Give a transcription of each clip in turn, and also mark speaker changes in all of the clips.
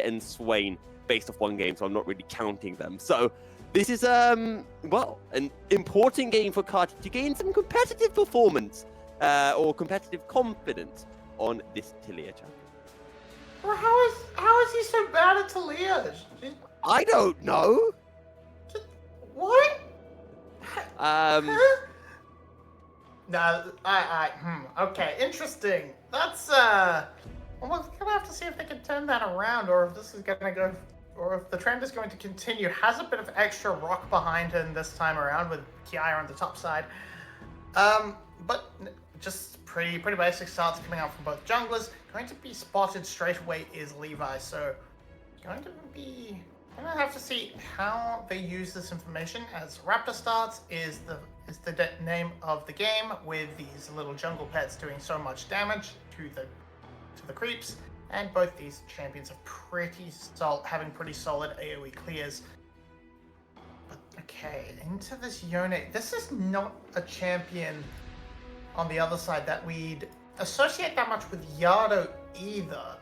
Speaker 1: and Swain based off one game, so I'm not really counting them. So this is, well, an important game for Carty to gain some competitive performance or competitive confidence on this Talia champion.
Speaker 2: Well, how is he so bad at Talia?
Speaker 1: I don't know.
Speaker 2: What?
Speaker 1: No,
Speaker 2: okay, interesting. That's, we're gonna have to see if they can turn that around, or if this is gonna go, or if the trend is going to continue. Has a bit of extra rock behind him this time around with Kiara on the top side. But just pretty basic starts coming out from both junglers. Going to be spotted straight away is Levi, so going to have to see how they use this information. As Raptor starts is the name of the game, with these little jungle pets doing so much damage to the creeps, and both these champions are having pretty solid AoE clears. But okay, into this Yone. This is not a champion on the other side that we'd associate that much with Yardo either.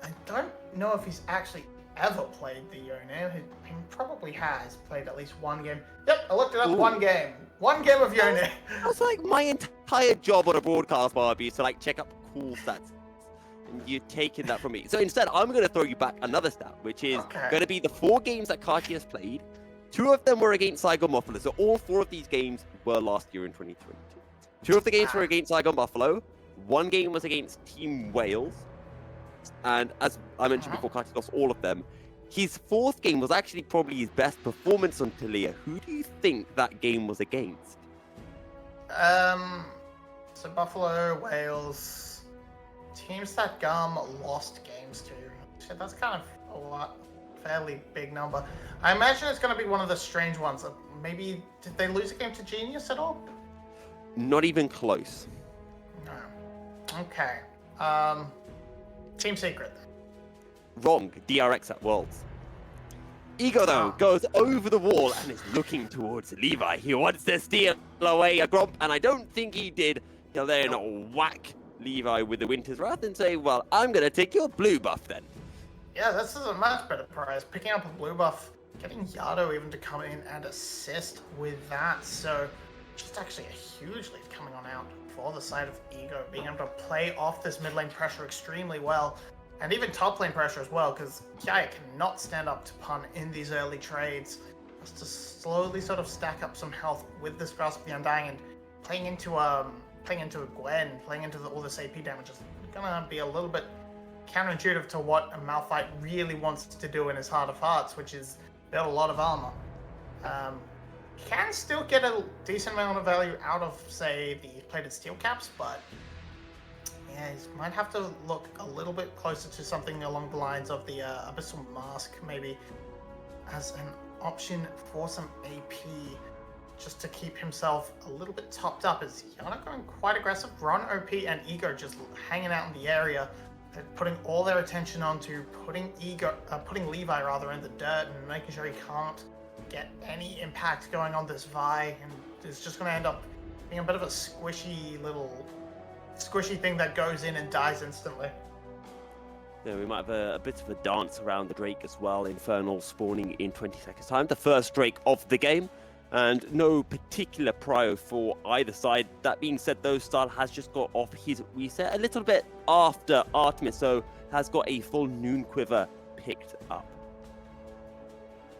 Speaker 2: I don't know if he's actually ever played the Yone. He probably has played at least one game. Yep, I looked it up. Ooh. One game of Yone.
Speaker 1: That's like my entire job on a broadcast, Barbie, is to like check up cool stats. And you're taking that from me. So instead, I'm going to throw you back another stat, which is going to be the 4 games that Carty has played. 2 of them were against Saigon Buffalo. So all 4 of these games were last year in 2022. 2 of the games were against Saigon Buffalo. 1 game was against Team Wales. And as I mentioned before, Carty lost all of them. His 4th game was actually probably his best performance on Talia. Who do you think that game was against?
Speaker 2: So Buffalo, Wales, teams that GAM lost games to. Shit, that's kind of fairly big number. I imagine it's going to be one of the strange ones. Maybe, did they lose a game to Genius at all?
Speaker 1: Not even close.
Speaker 2: No. Okay. Team Secret.
Speaker 1: Wrong. DRX at Worlds. Ego, though, goes over the wall and is looking towards Levi. He wants to steal away a Gromp, and I don't think he did. He'll then whack Levi with the Winter's Wrath and say, well, I'm going to take your blue buff then.
Speaker 2: Yeah, this is a much better prize. Picking up a blue buff, getting Yardo even to come in and assist with that. So just actually a huge lead coming on out for the side of Ego, being able to play off this mid lane pressure extremely well. And even top lane pressure as well, because Kiaya cannot stand up to pun in these early trades. Just to slowly sort of stack up some health with this Grasp of the Undying, and playing into a Gwen, playing into all this AP damage is gonna be a little bit counterintuitive to what a Malphite really wants to do in his Heart of Hearts, which is build a lot of armor. Can still get a decent amount of value out of, say, the plated steel caps, but yeah, he might have to look a little bit closer to something along the lines of the Abyssal Mask, maybe, as an option for some AP, just to keep himself a little bit topped up. As Yana going quite aggressive, Ron, OP, and Ego just hanging out in the area. They're putting all their attention onto putting Levi rather in the dirt and making sure he can't get any impact going on this Vi, and it's just going to end up being a bit of a squishy thing that goes in and dies instantly.
Speaker 1: Yeah, we might have a bit of a dance around the Drake as well. Infernal spawning in 20 seconds time. The first Drake of the game, and no particular prio for either side. That being said, though, Style has just got off his reset a little bit after Artemis, so has got a full Noon Quiver picked up.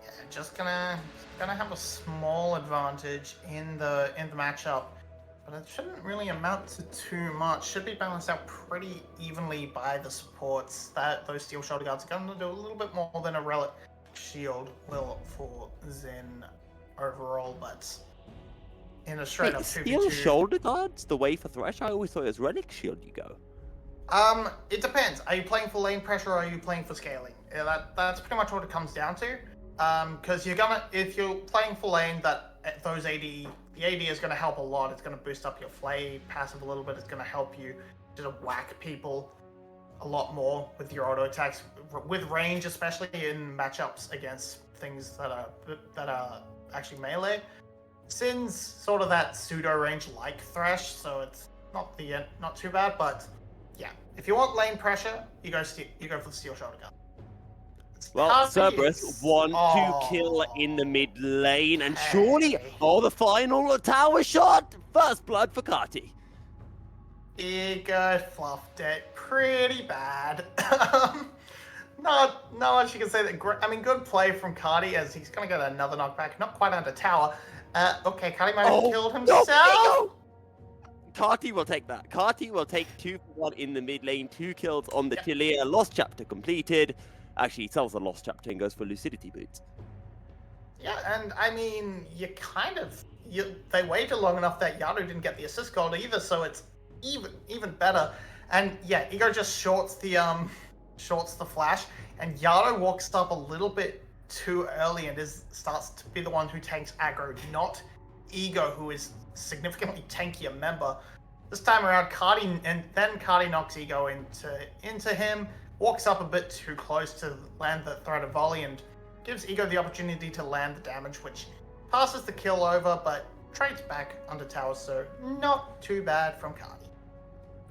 Speaker 2: Yeah, just gonna have a small advantage in the matchup, but it shouldn't really amount to too much. Should be balanced out pretty evenly by the supports. That those Steel Shoulder Guards are going to do a little bit more than a Relic Shield will for Zen overall, but in a straight up 2v2.
Speaker 1: Steel Shoulder Guards the way for Thresh? I always thought it was Relic Shield you go.
Speaker 2: It depends. Are you playing for lane pressure or are you playing for scaling? Yeah, that's pretty much what it comes down to. Because if you're playing for lane, those the AD is going to help a lot. It's going to boost up your Flay passive a little bit. It's going to help you to whack people a lot more with your auto attacks, with range, especially in matchups against things that are actually melee. Sin's sort of that pseudo range like Thresh, so it's not too bad. But yeah, if you want lane pressure, you go for the Steel Shoulder Guard.
Speaker 1: Well, Cerberus want to kill in the mid lane, and surely, the final tower shot! First blood for Kati.
Speaker 2: Ego fluffed it pretty bad. Not much you can say that. I mean, good play from Cardi as he's gonna get another knockback. Not quite under tower. Okay, Cardi might have killed himself.
Speaker 1: No. Kati will take that. Kati will take 2 for 1 in the mid lane. 2 kills on the Tilia. Lost chapter completed. Actually, he sells the lost chapter and goes for lucidity boots.
Speaker 2: Yeah, and I mean, they waited long enough that Yado didn't get the assist gold either, so it's even better. And yeah, Ego just shorts the flash, and Yado walks up a little bit too early and starts to be the one who tanks aggro, not Ego, who is significantly tankier member. This time around, Cardi knocks Ego into him, walks up a bit too close to land the threat of volley, and gives Ego the opportunity to land the damage, which passes the kill over, but trades back under tower, so not too bad from Cardi.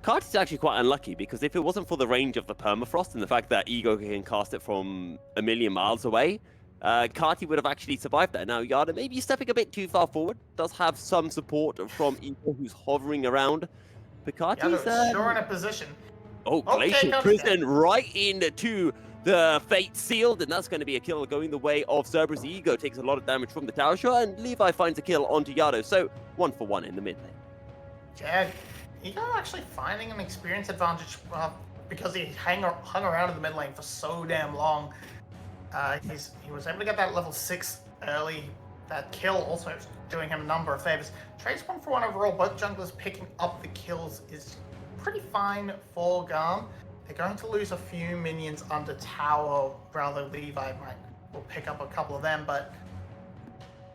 Speaker 1: Kati's actually quite unlucky, because if it wasn't for the range of the permafrost and the fact that Ego can cast it from a million miles away, Kati would have actually survived that. Now, Yada maybe stepping a bit too far forward, does have some support from Ego, who's hovering around. But Kati's
Speaker 2: sure in a position.
Speaker 1: Oh, Glacial Prison right into the Fate Sealed, and that's going to be a kill going the way of Cerberus. Ego takes a lot of damage from the tower shot, and Levi finds a kill onto Yado, so 1 for 1 in the mid lane.
Speaker 2: Yeah, Ego actually finding an experience advantage because he hung around in the mid lane for so damn long. He was able to get that level 6 early. That kill also doing him a number of favors. Trades 1 for 1 overall. Both junglers picking up the kills is pretty fine for GAM. They're going to lose a few minions under tower. Rather, Levi will pick up a couple of them, but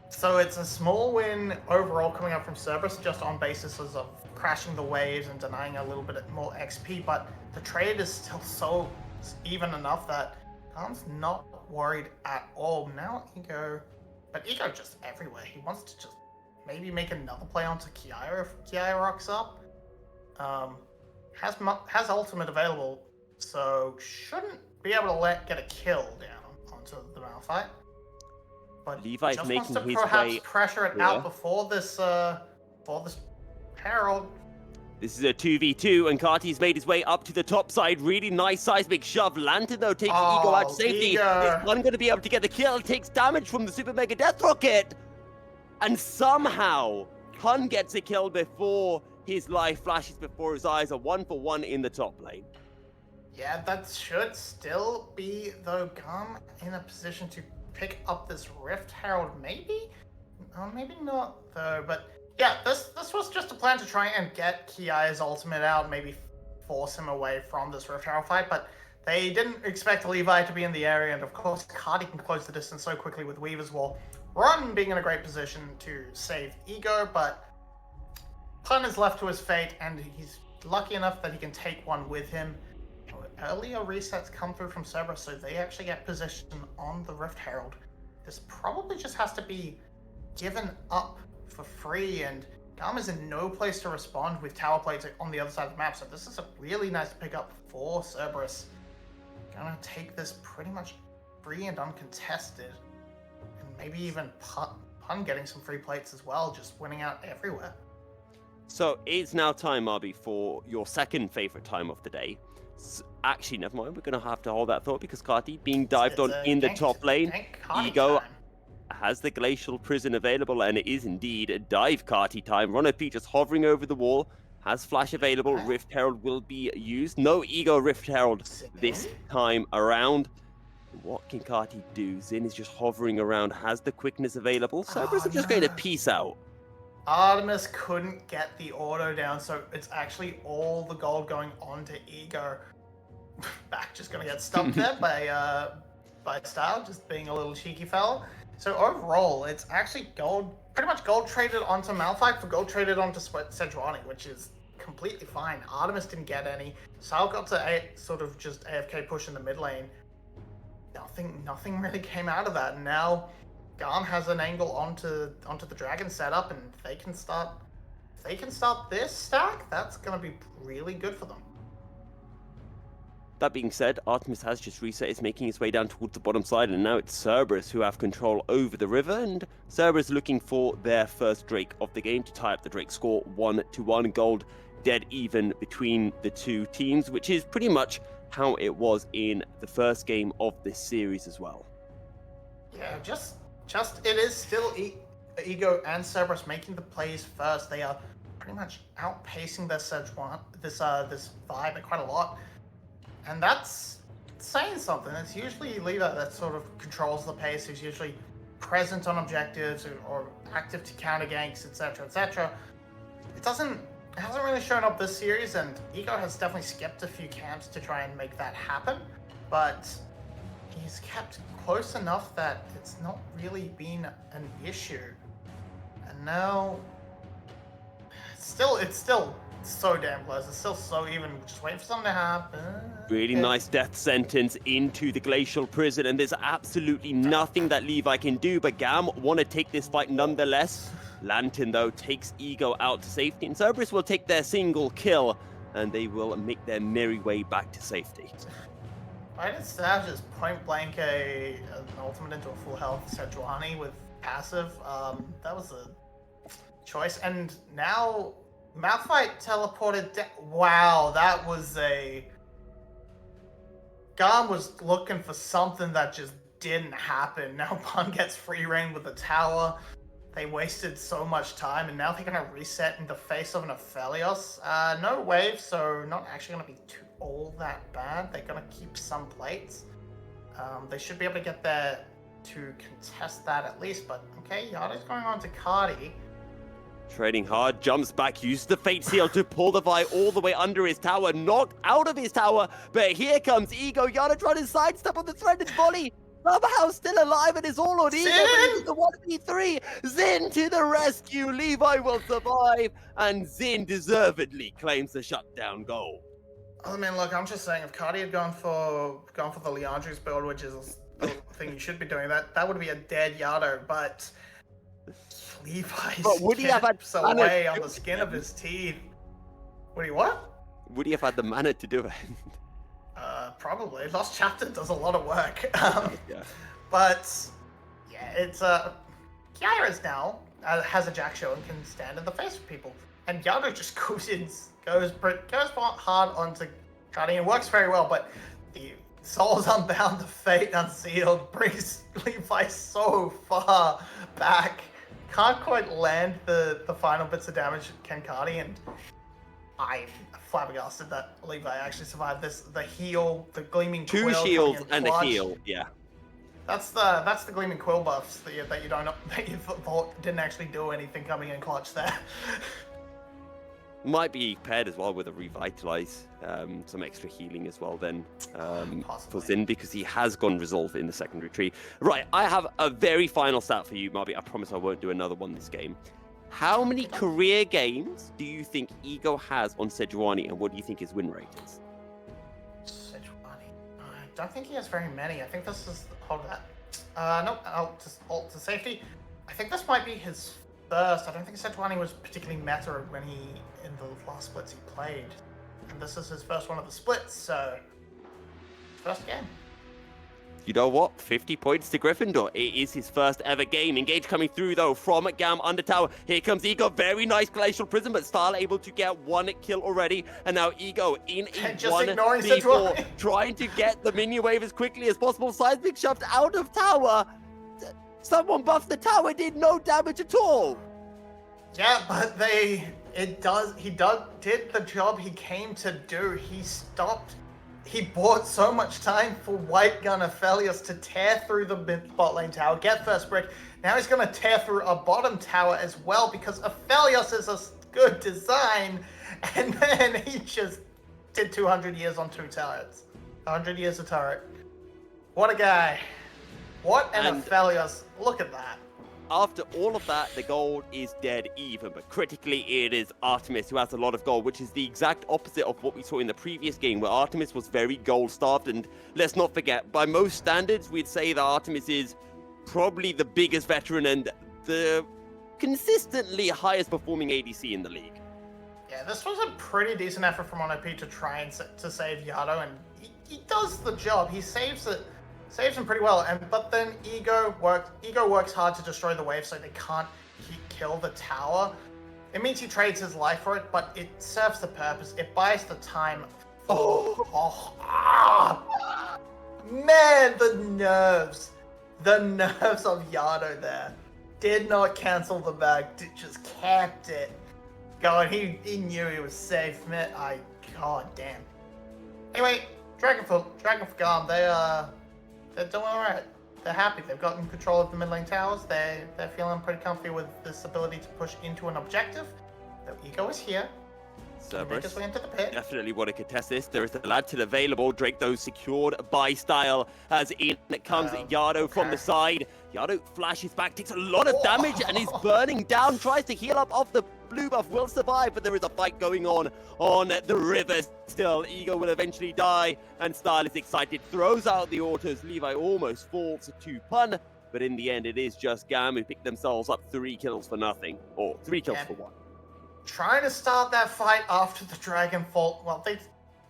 Speaker 2: so it's a small win overall coming up from Cerberus, just on basis of crashing the waves and denying a little bit more XP. But the trade is still so even enough that GAM's not worried at all. Now Ego just everywhere. He wants to just maybe make another play onto Kiara if Kiara rocks up. Has ultimate available, so shouldn't be able to get a kill down onto the Malphite. But
Speaker 1: Levi's
Speaker 2: just
Speaker 1: making
Speaker 2: wants to
Speaker 1: his
Speaker 2: perhaps
Speaker 1: way
Speaker 2: pressure it out before this Herald.
Speaker 1: This is a 2v2, and Kati's made his way up to the top side. Really nice seismic shove. Lantern, though, takes Ego out to safety. Is Hun going to be able to get the kill? Takes damage from the Super Mega Death Rocket. And somehow, Hun gets a kill before his life flashes before his eyes. A 1 for 1 in the top lane.
Speaker 2: Yeah, that should still be, though, GAM in a position to pick up this Rift Herald, maybe? Maybe not, though, but yeah, this was just a plan to try and get Kiai's ultimate out, maybe force him away from this Rift Herald fight, but they didn't expect Levi to be in the area, and of course, Cardi can close the distance so quickly with Weaver's Wall. Run being in a great position to save Ego, but Pun is left to his fate, and he's lucky enough that he can take one with him. Earlier resets come through from Cerberus, so they actually get position on the Rift Herald. This probably just has to be given up for free, and GAM is in no place to respond with tower plates on the other side of the map, so this is a really nice pickup for Cerberus. Gonna take this pretty much free and uncontested, and maybe even Pun getting some free plates as well, just winning out everywhere.
Speaker 1: So it's now time, Arby, for your second favorite time of the day. Actually, never mind. We're going to have to hold that thought because Kati being dived on in the top lane. Ego has the Glacial Prison available, and it is indeed a dive Kati time. Runner P just hovering over the wall. Has flash available. Rift Herald will be used. No Ego Rift Herald this time around. What can Kati do? Xin is just hovering around. Has the quickness available. Cerberus are just going to peace out.
Speaker 2: Artemis couldn't get the auto down, so it's actually all the gold going on to Ego. Back just gonna get stumped there by Style, just being a little cheeky fella. So overall, it's actually pretty much gold traded onto Malphite for gold traded onto Sejuani, which is completely fine. Artemis didn't get any. Style got to sort of just AFK push in the mid lane. Nothing really came out of that, and now GAM has an angle onto the dragon setup, and if they can start this stack, that's gonna be really good for them.
Speaker 1: That being said, Artemis has just reset. It's making its way down towards the bottom side, and now it's Cerberus who have control over the river, and Cerberus looking for their first Drake of the game to tie up the Drake score 1-1. Gold dead even between the two teams, which is pretty much how it was in the first game of this series as well.
Speaker 2: Yeah, just it is still Ego and Cerberus making the plays first. They are pretty much outpacing this vibe quite a lot, and that's saying something. It's usually Levi that sort of controls the pace, who's usually present on objectives or active to counter ganks, etc., etc. It hasn't really shown up this series, and Ego has definitely skipped a few camps to try and make that happen, but he's kept close enough that it's not really been an issue. And now, it's still so damn close. It's still so even. Just waiting for something to happen.
Speaker 1: Really nice death sentence into the glacial prison, and there's absolutely nothing that Levi can do, but GAM want to take this fight nonetheless. Lantern, though, takes Ego out to safety, and Cerberus will take their single kill, and they will make their merry way back to safety.
Speaker 2: Why did Stav just point blank an ultimate into a full health Sejuani with passive? That was a choice. And now Malphite teleported. Wow, that was a. GAM was looking for something that just didn't happen. Now Pun gets free reign with the tower. They wasted so much time, and now they're gonna reset in the face of an Aphelios. No wave, so not actually gonna be all that bad. They're gonna keep some plates. They should be able to get there to contest that at least, but okay, Yada's going on to Cardi.
Speaker 1: Trading hard, jumps back, uses the Fate Seal to pull the Vi all the way under his tower, knocked out of his tower, but here comes Ego. Yada trying to sidestep on the threaded volley. Somehow still alive, and it's all on Ego, but it's the 1v3. Zin to the rescue. Levi will survive, and Zin deservedly claims the shutdown goal.
Speaker 2: I mean, look, I'm just saying, if Cardi had gone for the Leandri's build, which is the thing you should be doing, that would be a dead Yado, but Levi's
Speaker 1: would he have had
Speaker 2: away on the skin of his teeth. Would he what?
Speaker 1: Would he have had the mana to do it?
Speaker 2: Probably. Lost Chapter does a lot of work.
Speaker 1: Yeah.
Speaker 2: But yeah, it's Kiara's now has a Jack show and can stand in the face of people, and Yado just goes hard onto Cardi and works very well. But the Souls Unbound, the Fate Unsealed brings Levi so far back. Can't quite land the final bits of damage Ken Cardi, and I'm flabbergasted that Levi actually survived this. The heal, the Gleaming Quill.
Speaker 1: 2 shields and a heal, yeah.
Speaker 2: That's the Gleaming Quill buffs that you thought didn't actually do anything coming in clutch there.
Speaker 1: Might be paired as well with a Revitalize, some extra healing as well then for Zin, because he has gone Resolve in the secondary tree. Right, I have a very final stat for you, Marby. I promise I won't do another one this game. How many career games do you think Ego has on Sejuani, and what do you think his win rate is?
Speaker 2: Sejuani? I don't think he has very many. I think this is... Hold that. Nope, I'll just ult to safety. I think this might be his first. I don't think Sejuani was particularly meta when in the last splits he played. And this is his first one of the splits, so... First game.
Speaker 1: You know what? 50 points to Gryffindor. It is his first ever game. Engage coming through, though, from GAM under tower. Here comes Ego. Very nice Glacial Prison, but Starla able to get 1 kill already. And now Ego in a 1v4, trying to get the minion wave as quickly as possible. Seismic shoved out of tower. Someone buffed the tower, did no damage at all.
Speaker 2: Yeah, but he did the job he came to do. He bought so much time for White Gun Aphelios to tear through the mid bot lane tower, get first brick. Now he's going to tear through a bottom tower as well, because Aphelios is a good design. And then he just did 200 years on 2 turrets. 100 years of turret. What a guy. What an Aphelios. Look at that.
Speaker 1: After all of that, the gold is dead even, but critically it is Artemis who has a lot of gold, which is the exact opposite of what we saw in the previous game, where Artemis was very gold starved. And let's not forget, by most standards, we'd say that Artemis is probably the biggest veteran and the consistently highest performing ADC in the league.
Speaker 2: Yeah, this was a pretty decent effort from OP to try and to save Yado, and he does the job. He saves him pretty well. But then Ego works hard to destroy the wave so they can't kill the tower. It means he trades his life for it, but it serves the purpose. It buys the time. Man, the nerves of Yado there. Did not cancel the bag, just kept it going. He knew he was safe, man. God damn. Anyway, Dragon for GAM, they're doing alright. They're happy. They've gotten control of the mid lane towers. They're feeling pretty comfy with this ability to push into an objective. The Ego is here.
Speaker 1: Cerberus
Speaker 2: Make his way into the pit.
Speaker 1: definitely want to contest this. There is the Lantern available. Drake, though, secured by Style. As in comes Yado from the side. Yado flashes back, takes a lot of damage, and is burning down. Tries to heal up off the blue buff, will survive, but there is a fight going on the river still. Ego will eventually die, and Style is excited. Throws out the autos. Levi almost falls to pun, but in the end, it is just GAM who pick themselves up 3 kills for nothing, or 3 kills for 1.
Speaker 2: Trying to start that fight after the dragon fall. Well,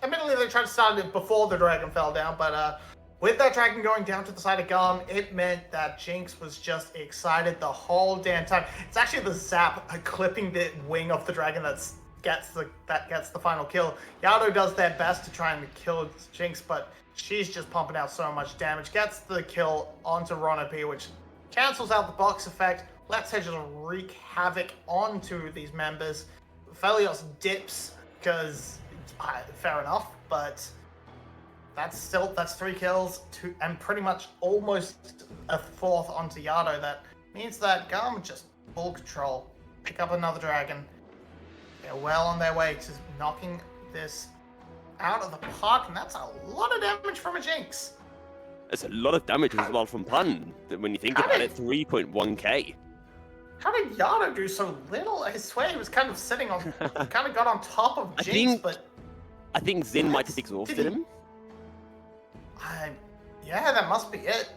Speaker 2: admittedly they tried to start it before the dragon fell down, but with that dragon going down to the side of GAM, it meant that Jinx was just excited the whole damn time. It's actually the zap clipping the wing of the dragon that gets the final kill. Yado does their best to try and kill Jinx, but she's just pumping out so much damage. Gets the kill onto Ron P, which cancels out the box effect. Let's just wreak havoc onto these members. Felios dips because fair enough, but that's 3 kills, and pretty much almost a 4th onto Yado. That means that GAM just full control. Pick up another dragon. They're well on their way to knocking this out of the park, and that's a lot of damage from a Jinx.
Speaker 1: It's a lot of damage as well from Pun, when you think about it, 3.1k.
Speaker 2: How did Yado do so little? I swear he was kind of sitting on, kind of got on top of Jinx, but...
Speaker 1: I think Xin might have exhausted him.
Speaker 2: Yeah, that must be it.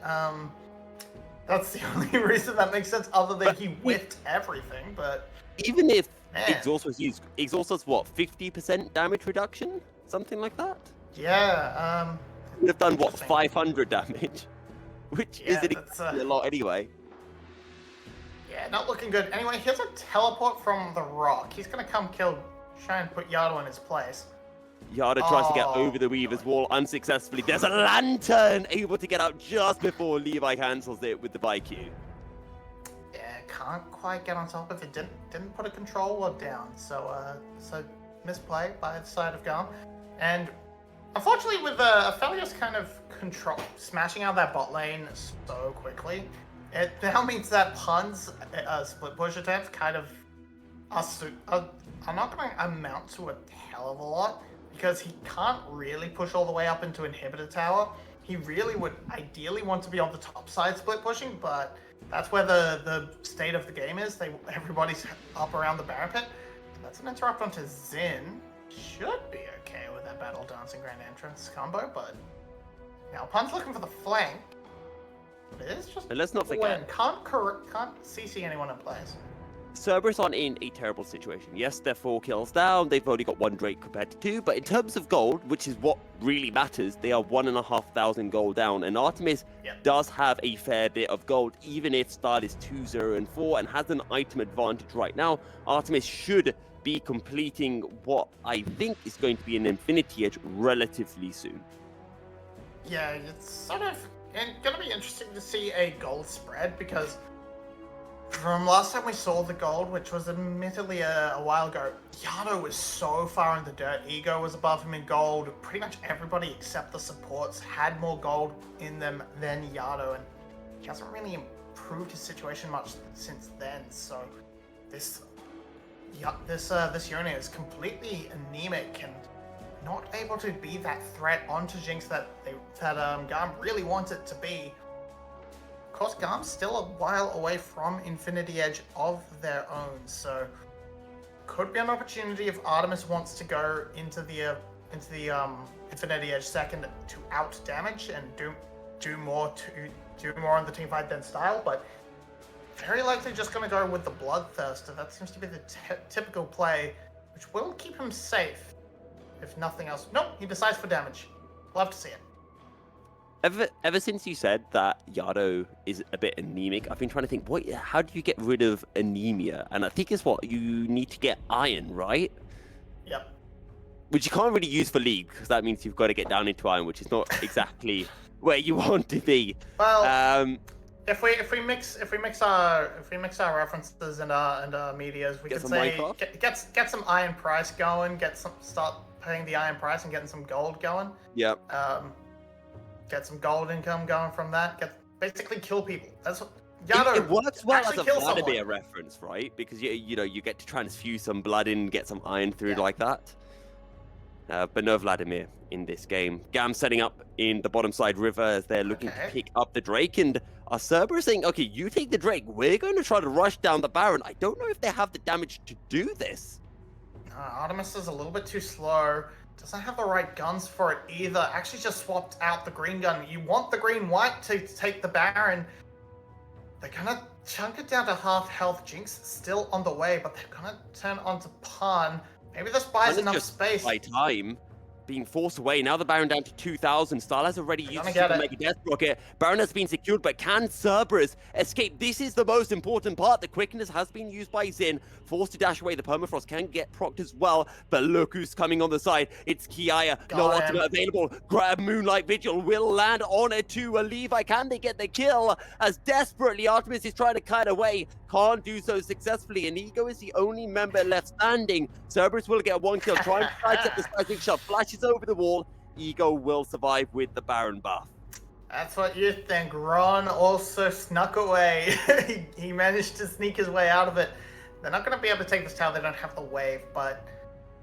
Speaker 2: That's the only reason that makes sense, other than he whipped everything, but...
Speaker 1: Even if exhaust was used, exhaust was what, 50% damage reduction? Something like that?
Speaker 2: Yeah,
Speaker 1: would have done, what, 500 damage? Which isn't a lot anyway.
Speaker 2: Yeah, not looking good. Anyway, here's a teleport from the rock. He's gonna come try and put Yado in his place.
Speaker 1: Yado tries to get over the Weaver's wall unsuccessfully. There's a lantern able to get out just before Levi cancels it with the BQ.
Speaker 2: Yeah, can't quite get on top of it. Didn't put a control ward down. So misplay by the side of GAM. And unfortunately, with Aphelios kind of smashing out that bot lane so quickly, it now means that Pun's split push attempts kind of are not going to amount to a hell of a lot, because he can't really push all the way up into inhibitor tower. He really would ideally want to be on the top side split pushing, but that's where the state of the game is. Everybody's up around the Baron pit. That's an interrupt onto Xin. Should be okay with that Battle Dancing Grand Entrance combo, but now Pun's looking for the flank. But it is just
Speaker 1: and let's not forget,
Speaker 2: can't CC anyone in place.
Speaker 1: Cerberus aren't in a terrible situation. Yes, they're 4 kills down. They've only got 1 Drake compared to 2. But in terms of gold, which is what really matters, they are 1,500 gold down. And Artemis does have a fair bit of gold, even if Style is 2-0-4 and has an item advantage right now. Artemis should be completing what I think is going to be an Infinity Edge relatively soon.
Speaker 2: Yeah, it's sort of going to be interesting to see a gold spread, because from last time we saw the gold, which was admittedly a while ago, Yado was so far in the dirt. Ego was above him in gold. Pretty much everybody except the supports had more gold in them than Yado, and he hasn't really improved his situation much since then. So this unit is completely anemic and not able to be that threat onto Jinx that GAM really wants it to be. Of course, GAM's still a while away from Infinity Edge of their own, so could be an opportunity if Artemis wants to go into the Infinity Edge second to out damage and do more on the team fight than Style, but very likely just going to go with the Bloodthirster. That seems to be the typical play, which will keep him safe, if nothing else. Nope, he decides for damage. love to see it.
Speaker 1: Ever since you said that Yado is a bit anemic, I've been trying to think, how do you get rid of anemia? And I think it's what you need to get iron, right?
Speaker 2: Yep.
Speaker 1: Which you can't really use for League because that means you've got to get down into iron, which is not exactly where you want to be.
Speaker 2: Well, if we mix our references and our medias, we
Speaker 1: Get
Speaker 2: could
Speaker 1: some
Speaker 2: say
Speaker 1: Minecraft?
Speaker 2: get some iron price going, start paying the iron price and getting some gold going.
Speaker 1: Yep.
Speaker 2: Get some gold income going from that. Basically kill people. That's what
Speaker 1: It works well as a Vladimir
Speaker 2: someone.
Speaker 1: reference, right? Because you get to transfuse some blood in, get some iron through like that. But no Vladimir in this game. GAM setting up in the bottom side river as they're looking to pick up the Drake, and our Cerberus saying, okay, you take the Drake, we're going to try to rush down the Baron. I don't know if they have the damage to do this.
Speaker 2: Artemis is a little bit too slow. Doesn't have the right guns for it either. Actually just swapped out the green gun. You want the green-white to take the Baron. They're gonna chunk it down to half health. Jinx still on the way, but they're gonna turn onto Pun. Maybe this buys enough space.
Speaker 1: By time, being forced away. Now the Baron down to 2,000. Starl has already used the Super Mega Death Rocket. Baron has been secured, but can Cerberus escape? This is the most important part. The quickness has been used by Xin. Forced to dash away. The Permafrost can get procced as well, but look who's coming on the side. It's Kiaya. No ultimate available. Grab Moonlight Vigil will land on it to a Levi. Can they get the kill? As desperately Artemis is trying to kite away. Can't do so successfully, and Ego is the only member left standing. Cerberus will get one kill. Trying to sidestep the seismic shot. Flashes over the wall. Ego will survive with the Baron buff.
Speaker 2: That's what you think. Ron also snuck away. he managed to sneak his way out of it. They're not going to be able to take this tower. They don't have the wave, but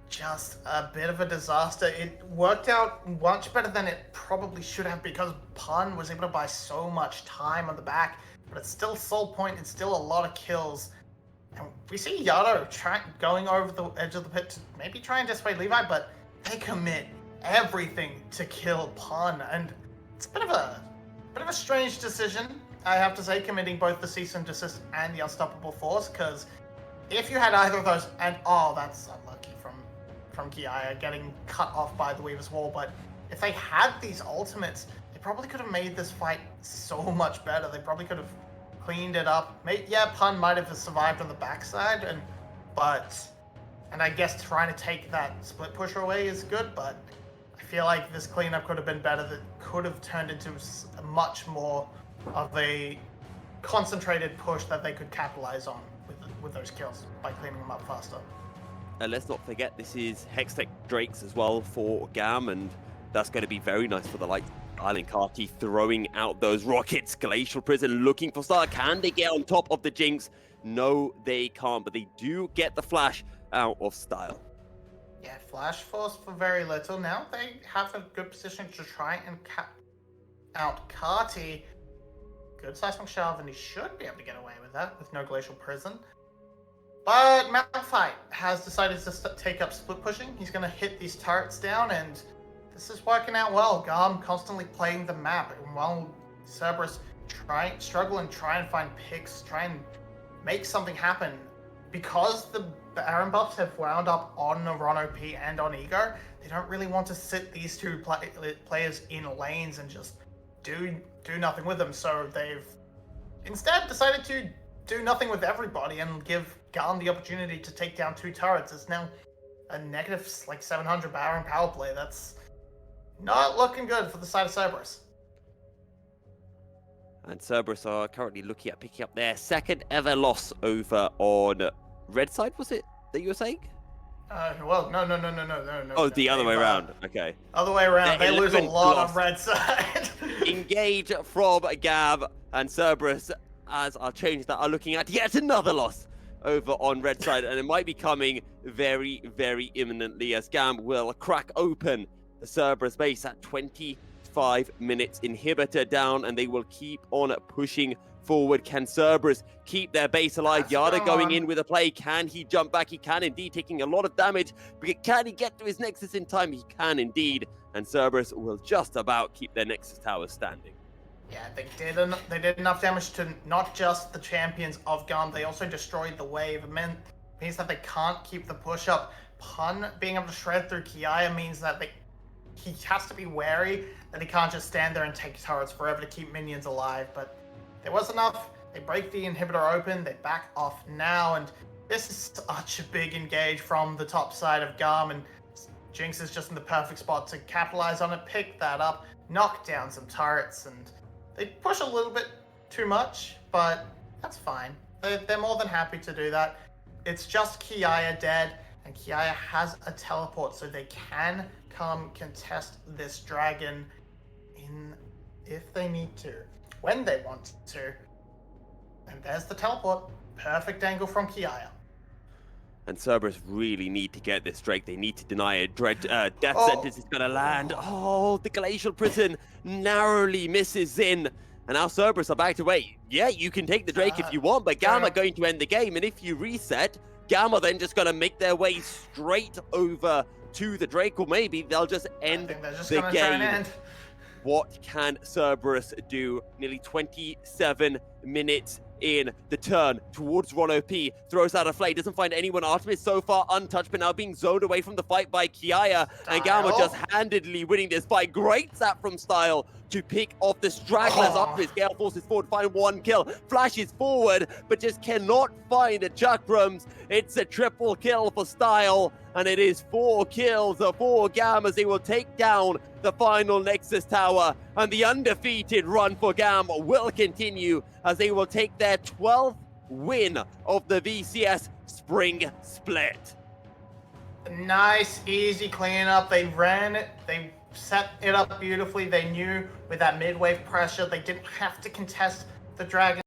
Speaker 2: just a bit of a disaster. It worked out much better than it probably should have because Pun was able to buy so much time on the back, but it's still soul point. It's still a lot of kills. And we see Yado going over the edge of the pit to maybe try and dissuade Levi, but they commit everything to kill Pun, and it's a bit of a strange decision, I have to say, committing both the cease and desist and the unstoppable force, because if you had either of those, and that's unlucky from Kiaya getting cut off by the Weaver's Wall, but if they had these ultimates, they probably could have made this fight so much better. They probably could have cleaned it up. Pun might have survived on the backside, and I guess trying to take that split pusher away is good, but I feel like this cleanup could have been better. That could have turned into much more of a concentrated push that they could capitalize on with those kills by cleaning them up faster.
Speaker 1: And let's not forget, this is Hextech Drakes as well for GAM, and that's going to be very nice for the Light Island Kaki, throwing out those rockets. Glacial Prison looking for Star. Can they get on top of the Jinx? No, they can't, but they do get the flash out of style.
Speaker 2: Yeah, Flash Force for very little. Now they have a good position to try and cap out Kati. Good seismic shove, and he should be able to get away with that with no Glacial Prison. But Malphite has decided to take up split pushing. He's going to hit these turrets down, and this is working out well. GAM constantly playing the map, and while Cerberus struggle and try and find picks, try and make something happen. Because the Baron buffs have wound up on Ron OP and on Ego, they don't really want to sit these two players in lanes and just do nothing with them. So they've instead decided to do nothing with everybody and give GAM the opportunity to take down two turrets. It's now a negative 700 Baron power play. That's not looking good for the side of Cerberus.
Speaker 1: And Cerberus are currently looking at picking up their second ever loss over on red side, was it that you were saying?
Speaker 2: Well, no.
Speaker 1: Oh, the other way around. Okay.
Speaker 2: Other way around. They lose a lot on red side.
Speaker 1: Engage from GAM, and Cerberus, as I'll change that, are looking at yet another loss over on red side, and it might be coming very, very imminently as GAM will crack open the Cerberus base at 25 minutes. Inhibitor down, and they will keep on pushing forward. Can Cerberus keep their base alive? Yada going in with a play. Can he jump back? He can indeed, taking a lot of damage. But can he get to his Nexus in time? He can indeed. And Cerberus will just about keep their Nexus tower standing.
Speaker 2: Yeah, they did enough damage to not just the champions of GAM, they also destroyed the wave. It means that they can't keep the push up. Pun being able to shred through Kiaya means that he has to be wary that he can't just stand there and take turrets forever to keep minions alive. But there was enough. They break the inhibitor open. They back off now, and this is such a big engage from the top side of GAM, and Jinx is just in the perfect spot to capitalize on it, pick that up, knock down some turrets, and they push a little bit too much, but that's fine. They're more than happy to do that. It's just Kiaya dead, and Kiaya has a teleport, so they can come contest this dragon if they need to, when they want to. And there's the teleport. Perfect angle from Kiaya.
Speaker 1: And Cerberus really need to get this Drake. They need to deny it. Death sentence is going to land. Oh, the Glacial Prison narrowly misses in. And now Cerberus are back to wait. Yeah, you can take the Drake if you want, but GAM are going to end the game. And if you reset, GAM are then just going to make their way straight over to the Drake, or maybe they'll just end the game. What can Cerberus do? Nearly 27 minutes in. The turn towards Ron OP, throws out a flay, doesn't find anyone. Artemis so far untouched, but now being zoned away from the fight by Kiaya, and GAM are just handedly winning this fight. Great zap from Style to pick off the stragglers. Artemis, Gale forces forward, find one kill, flashes forward, but just cannot find the Chakrams. It's a triple kill for Style, and it is 4 kills for GAM as they will take down the final Nexus Tower, and the undefeated run for GAM will continue as they will take their 12th win of the VCS Spring Split.
Speaker 2: Nice, easy cleanup. They ran it, they set it up beautifully. They knew with that mid-wave pressure, they didn't have to contest the Dragon.